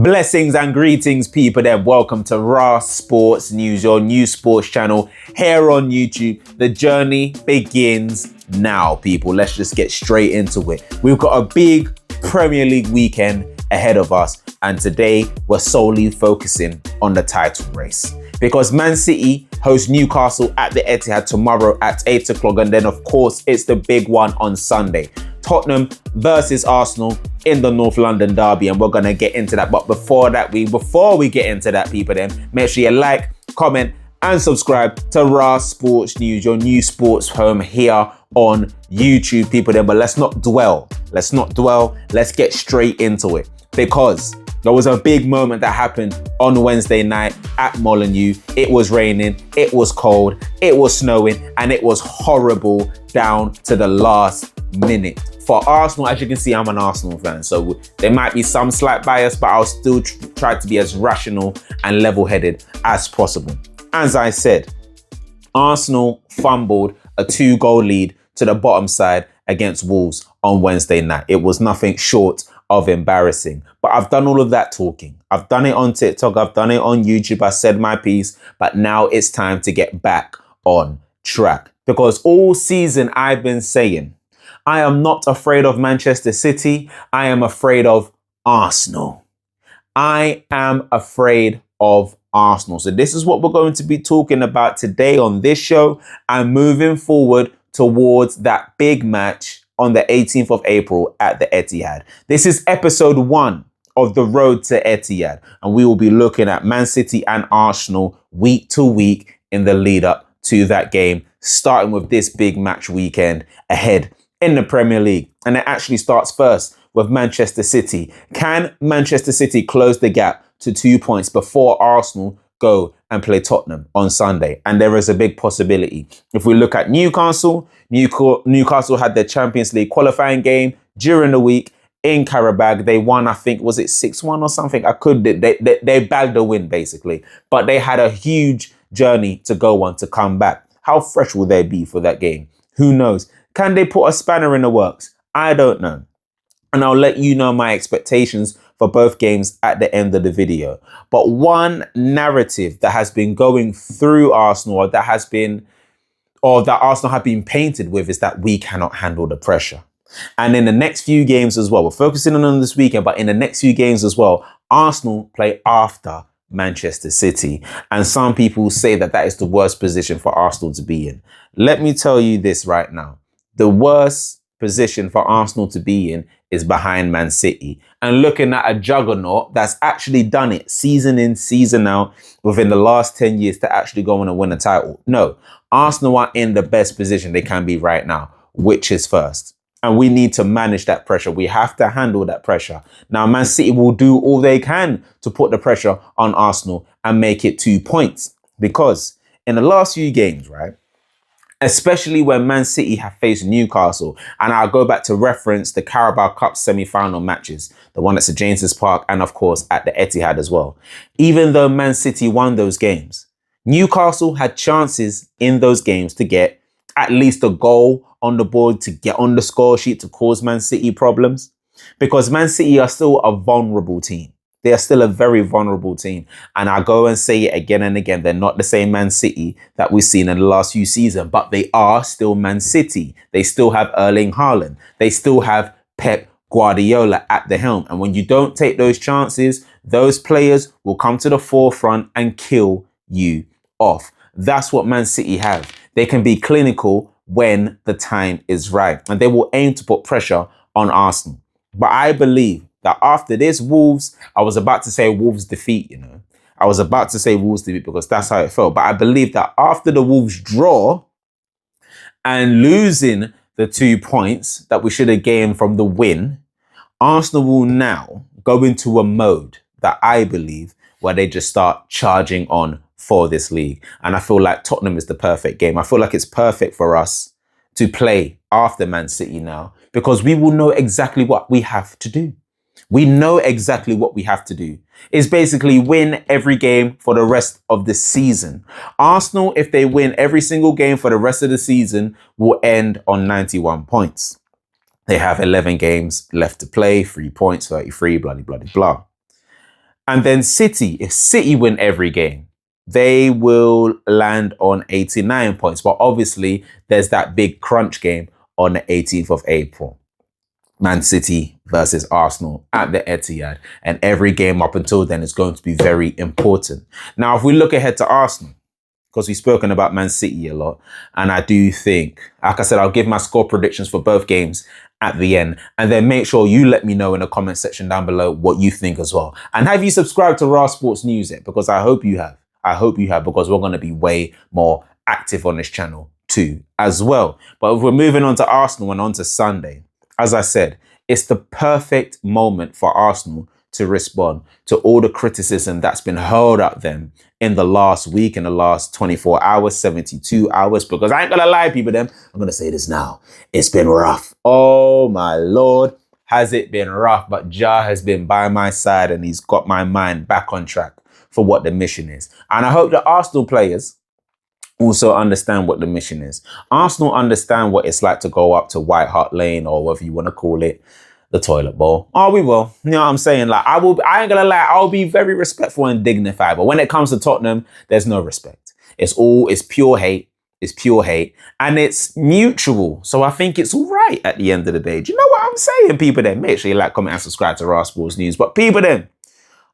Blessings and greetings, people there. Welcome to RAS Sports News, your new sports channel here on YouTube. The journey begins now, people. Let's just get straight into it. We've got a big Premier League weekend ahead of us, and today we're solely focusing on the title race. Because Man City host Newcastle at the Etihad tomorrow at 8 o'clock, and then of course it's the big one on Sunday. Tottenham versus Arsenal in the North London derby, and we're gonna get into that. But before we get into that, people, then make sure you like, comment, and subscribe to RAS Sports News, your new sports home here on YouTube, people. Then, but let's not dwell. Let's get straight into it, because there was a big moment that happened on Wednesday night at Molineux. It was raining, it was cold, it was snowing, and it was horrible down to the last minute. For Arsenal, as you can see, I'm an Arsenal fan, so there might be some slight bias, but I'll still try to be as rational and level-headed as possible. As I said, Arsenal fumbled a 2-goal lead to the bottom side against Wolves on Wednesday night. It was nothing short of embarrassing. But I've done all of that talking. I've done it on TikTok, I've done it on YouTube, I said my piece, but now it's time to get back on track. Because all season I've been saying, I am not afraid of Manchester City, I am afraid of Arsenal. I am afraid of Arsenal. So this is what we're going to be talking about today on this show, and moving forward towards that big match on the 18th of April at the Etihad. This is episode 1 of the road to Etihad, and we will be looking at Man City and Arsenal week to week in the lead up to that game, starting with this big match weekend ahead in the Premier League. And it actually starts first with Manchester City. Can Manchester City close the gap to 2 points before Arsenal go and play Tottenham on Sunday? And there is a big possibility. If we look at Newcastle had their Champions League qualifying game during the week in Karabag. They won, I think, was it 6-1 or something? They bagged a win basically, but they had a huge journey to go on to come back. How fresh will they be for that game? Who knows? Can they put a spanner in the works? I don't know. And I'll let you know my expectations for both games at the end of the video. But one narrative that has been going through Arsenal, or that Arsenal have been painted with, is that we cannot handle the pressure. And in the next few games as well, we're focusing on this weekend, but in the next few games as well, Arsenal play after Manchester City. And some people say that that is the worst position for Arsenal to be in. Let me tell you this right now. The worst position for Arsenal to be in is behind Man City, and looking at a juggernaut that's actually done it season in, season out within the last 10 years to actually go on and win a title. No, Arsenal are in the best position they can be right now, which is first. And we need to manage that pressure. We have to handle that pressure. Now, Man City will do all they can to put the pressure on Arsenal and make it 2 points. Because in the last few games, right, especially when Man City have faced Newcastle, and I'll go back to reference the Carabao Cup semi-final matches, the one at St James's Park and of course at the Etihad as well. Even though Man City won those games, Newcastle had chances in those games to get at least a goal on the board, to get on the score sheet, to cause Man City problems. Because Man City are still a vulnerable team. They are still a very vulnerable team. And I go and say it again and again. They're not the same Man City that we've seen in the last few seasons, but they are still Man City. They still have Erling Haaland. They still have Pep Guardiola at the helm. And when you don't take those chances, those players will come to the forefront and kill you off. That's what Man City have. They can be clinical when the time is right, and they will aim to put pressure on Arsenal. But I believe that after this Wolves, I was about to say Wolves defeat, because that's how it felt. But I believe that after the Wolves draw and losing the 2 points that we should have gained from the win, Arsenal will now go into a mode that I believe where they just start charging on for this league. And I feel like Tottenham is the perfect game. I feel like it's perfect for us to play after Man City now, because we will know exactly what we have to do. We know exactly what we have to do. It's basically win every game for the rest of the season. Arsenal, if they win every single game for the rest of the season, will end on 91 points. They have 11 games left to play, 3 points, 33, blah, blah, blah, blah. And then City, if City win every game, they will land on 89 points. But obviously, there's that big crunch game on the 18th of April. Man City versus Arsenal at the Etihad. And every game up until then is going to be very important. Now, if we look ahead to Arsenal, because we've spoken about Man City a lot, and I do think, like I said, I'll give my score predictions for both games at the end, and then make sure you let me know in the comment section down below what you think as well. And have you subscribed to RAS Sports News yet? Because I hope you have. I hope you have, because we're going to be way more active on this channel too as well. But if we're moving on to Arsenal and on to Sunday, as I said, it's the perfect moment for Arsenal to respond to all the criticism that's been hurled at them in the last week, in the last 24 hours, 72 hours, because I ain't gonna lie, people, I'm gonna say this now. It's been rough. Oh my Lord, has it been rough? But Jah has been by my side and he's got my mind back on track for what the mission is. And I hope the Arsenal players also understand what the mission is. Arsenal understand what it's like to go up to White Hart Lane, or whatever you want to call it, the toilet bowl. Oh, we will. You know what I'm saying? Like, I ain't gonna lie, I'll be very respectful and dignified. But when it comes to Tottenham, there's no respect. It's pure hate. It's pure hate. And it's mutual. So I think it's all right at the end of the day. Do you know what I'm saying, people then? Make sure you like, comment, and subscribe to RAS Sports News. But people then,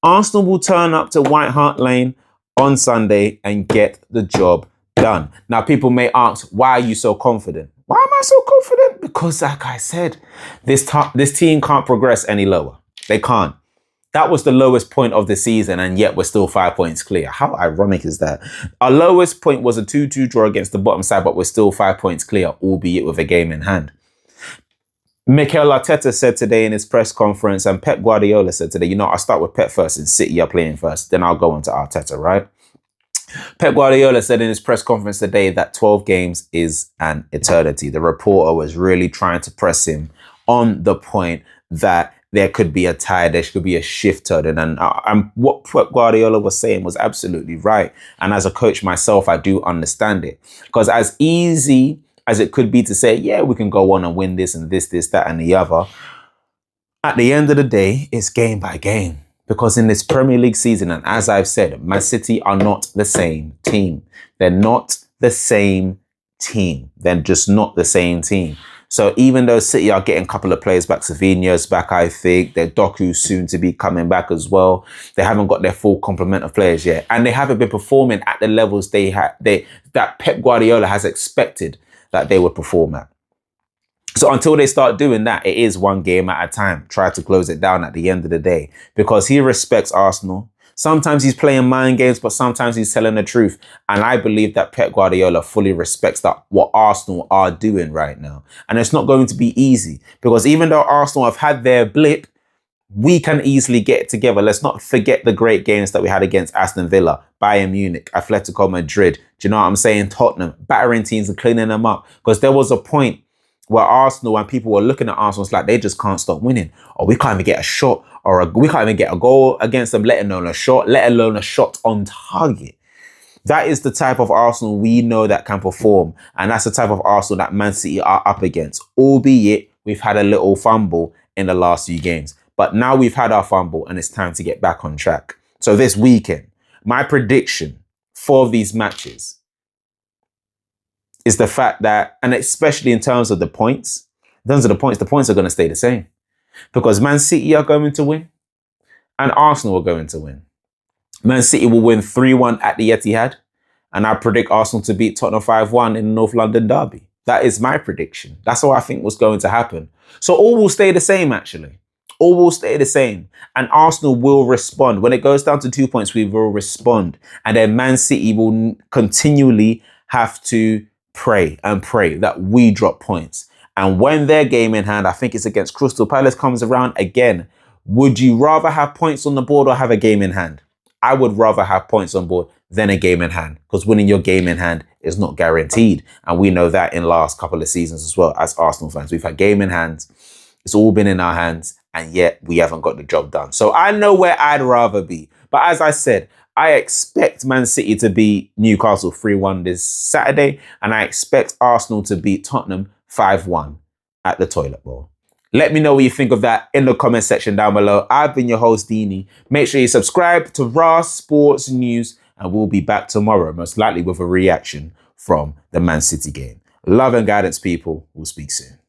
Arsenal will turn up to White Hart Lane on Sunday and get the job done. Now, people may ask, why are you so confident? Why am I so confident? Because, like I said, this team can't progress any lower. They can't. That was the lowest point of the season, and yet we're still 5 points clear. How ironic is that? Our lowest point was a 2-2 draw against the bottom side, but we're still 5 points clear, albeit with a game in hand. Mikel Arteta said today in his press conference, and Pep Guardiola said today, you know, I'll start with Pep first, and City are playing first, then I'll go on to Arteta, right? Pep Guardiola said in his press conference today that 12 games is an eternity. The reporter was really trying to press him on the point that there could be a tie, there could be a shift turn. And what Pep Guardiola was saying was absolutely right. And as a coach myself, I do understand it. Because as easy as it could be to say, yeah, we can go on and win this and this, that, and the other, at the end of the day, it's game by game. Because in this Premier League season, and as I've said, Man City are not the same team. They're not the same team. They're just not the same team. So even though City are getting a couple of players back, Savinho's back, I think, their Doku's soon to be coming back as well. They haven't got their full complement of players yet. And they haven't been performing at the levels that Pep Guardiola has expected that they would perform at. So until they start doing that, it is one game at a time. Try to close it down at the end of the day, because he respects Arsenal. Sometimes he's playing mind games, but sometimes he's telling the truth. And I believe that Pep Guardiola fully respects that what Arsenal are doing right now. And it's not going to be easy, because even though Arsenal have had their blip, we can easily get it together. Let's not forget the great games that we had against Aston Villa, Bayern Munich, Atletico Madrid. Do you know what I'm saying? Tottenham, battering teams and cleaning them up. Because there was a point where Arsenal, when people were looking at Arsenal, it's like they just can't stop winning. Or we can't even get a shot, or we can't even get a goal against them, let alone a shot, let alone a shot on target. That is the type of Arsenal we know that can perform. And that's the type of Arsenal that Man City are up against. Albeit we've had a little fumble in the last few games. But now we've had our fumble and it's time to get back on track. So this weekend, my prediction for these matches is the fact that, and especially in terms of the points, the points are going to stay the same. Because Man City are going to win and Arsenal are going to win. Man City will win 3-1 at the Etihad, and I predict Arsenal to beat Tottenham 5-1 in the North London derby. That is my prediction. That's what I think was going to happen. So all will stay the same, actually. All will stay the same. And Arsenal will respond. When it goes down to 2 points, we will respond. And then Man City will continually have to pray that we drop points. And when their game in hand, I think it's against Crystal Palace, comes around again, would you rather have points on the board or have a game in hand? I would rather have points on board than a game in hand, because winning your game in hand is not guaranteed. And we know that in last couple of seasons as well as Arsenal fans. We've had game in hand. It's all been in our hands, and yet we haven't got the job done. So I know where I'd rather be. But as I said, I expect Man City to beat Newcastle 3-1 this Saturday, and I expect Arsenal to beat Tottenham 5-1 at the toilet bowl. Let me know what you think of that in the comment section down below. I've been your host, Dini. Make sure you subscribe to RAS Sports News, and we'll be back tomorrow, most likely with a reaction from the Man City game. Love and guidance, people. We'll speak soon.